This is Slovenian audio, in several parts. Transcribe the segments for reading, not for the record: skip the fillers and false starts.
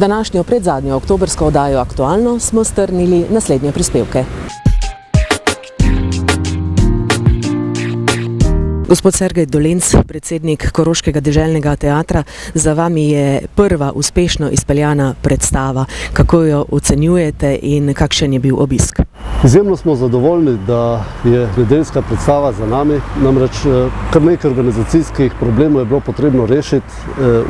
V današnjo predzadnjo oktobrsko oddajo Aktualno smo strnili naslednje prispevke. Gospod Sergej Dolenc, predsednik Koroškega deželnega teatra, za vami je prva uspešno izpeljana predstava. Kako jo ocenjujete in kakšen je bil obisk? Izjemno smo zadovoljni, da je nedeljska predstava za nami. Namreč kar nekaj organizacijskih problemov je bilo potrebno rešiti.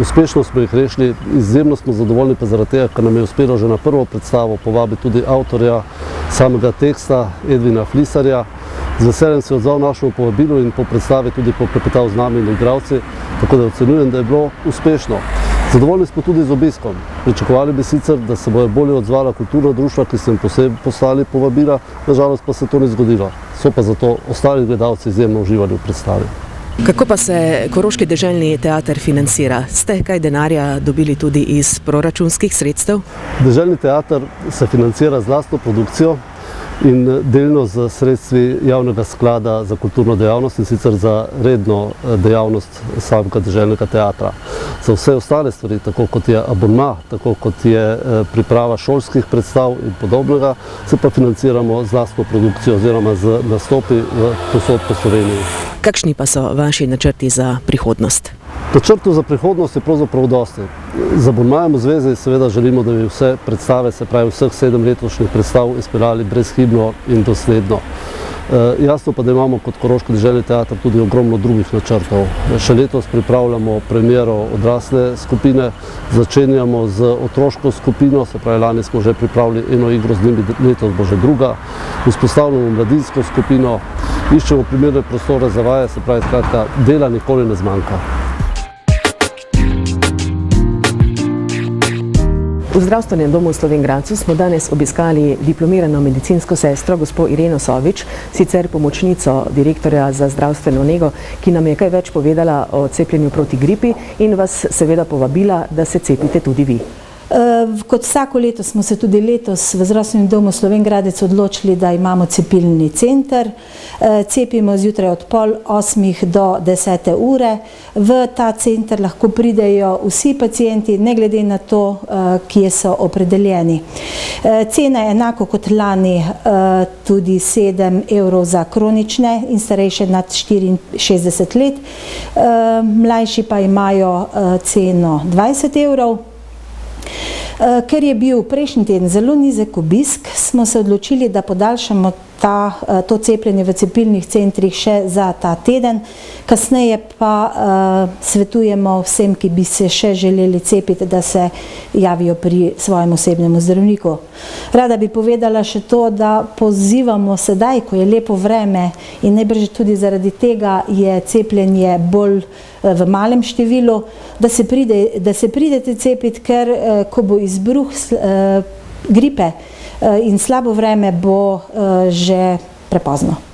Uspešno smo jih rešili. Izjemno smo zadovoljni pa zaradi tega, ker nam je uspelo že na prvo predstavo povabiti tudi avtorja samega teksta, Edvina Flisarja. Z veseljem se je odzval našemu povabilu in po predstavi tudi poklepetal z nami in igralci, tako da ocenjujem, da je bilo uspešno. Zadovoljni smo tudi z obiskom. Pričakovali bi sicer, da se bojo bolje odzvala kulturna društva, ki so jim posebej poslali povabila, nažalost pa se to ni zgodilo. So pa zato ostali gledalci izjemno uživali v predstavi. Kako pa se Koroški deželni teater financira? Ste kaj denarja dobili tudi iz proračunskih sredstev? Deželni teater se financira z lastno produkcijo in delno z sredstvi javnega sklada za kulturno dejavnost in sicer za redno dejavnost samega deželnega teatra. Za vse ostale stvari, tako kot je abonma, tako kot je priprava šolskih predstav in podobnega, se pa financiramo z lastno produkcijo oziroma z nastopi povsod po Sloveniji. Kakšni pa so vaši načrti za prihodnost? Načrtov za prihodnost je pravzaprav dosti. Z abonmajem v zvezi seveda želimo, da bi vse predstave, se pravi vseh 7 letošnjih predstav, izpeljali brezhibno in dosledno. Jasno pa, da imamo kot Koroški deželni teater tudi ogromno drugih načrtov. Še letos pripravljamo premiero odrasle skupine, začenjamo z otroško skupino, se pravi lani smo že pripravili eno igro z njimi, letos bo že druga. Vzpostavljamo mladinsko skupino, iščemo primerne prostore za vaje, se pravi skratka, dela nikoli ne zmanjka. V Zdravstvenem domu v Slovenj Gradcu smo danes obiskali diplomirano medicinsko sestro, gospo Ireno Sovič, sicer pomočnico direktorja za zdravstveno nego, ki nam je kaj več povedala o cepljenju proti gripi in vas seveda povabila, da se cepite tudi vi. Kot vsako leto smo se tudi letos v Zdravstvenem domu Slovenj Gradec odločili, da imamo cepilni center. Cepimo zjutraj od 7:30 do 10. ure. V ta center lahko pridejo vsi pacienti, ne glede na to, kje so opredeljeni. Cena je enako kot lani, tudi 7 evrov za kronične in starejše nad 64 let. Mlajši pa imajo ceno 20 evrov. Ker je bil prejšnji teden zelo nizek obisk, smo se odločili, da podaljšamo to cepljenje v cepilnih centrih še za ta teden. Kasneje pa svetujemo vsem, ki bi se še želeli cepiti, da se javijo pri svojem osebnemu zdravniku. Rada bi povedala še to, da pozivamo sedaj, ko je lepo vreme in najbrž tudi zaradi tega je cepljenje bolj v malem številu, da se pridete cepiti, ker ko bo izbruh gripe in slabo vreme, bo že prepozno.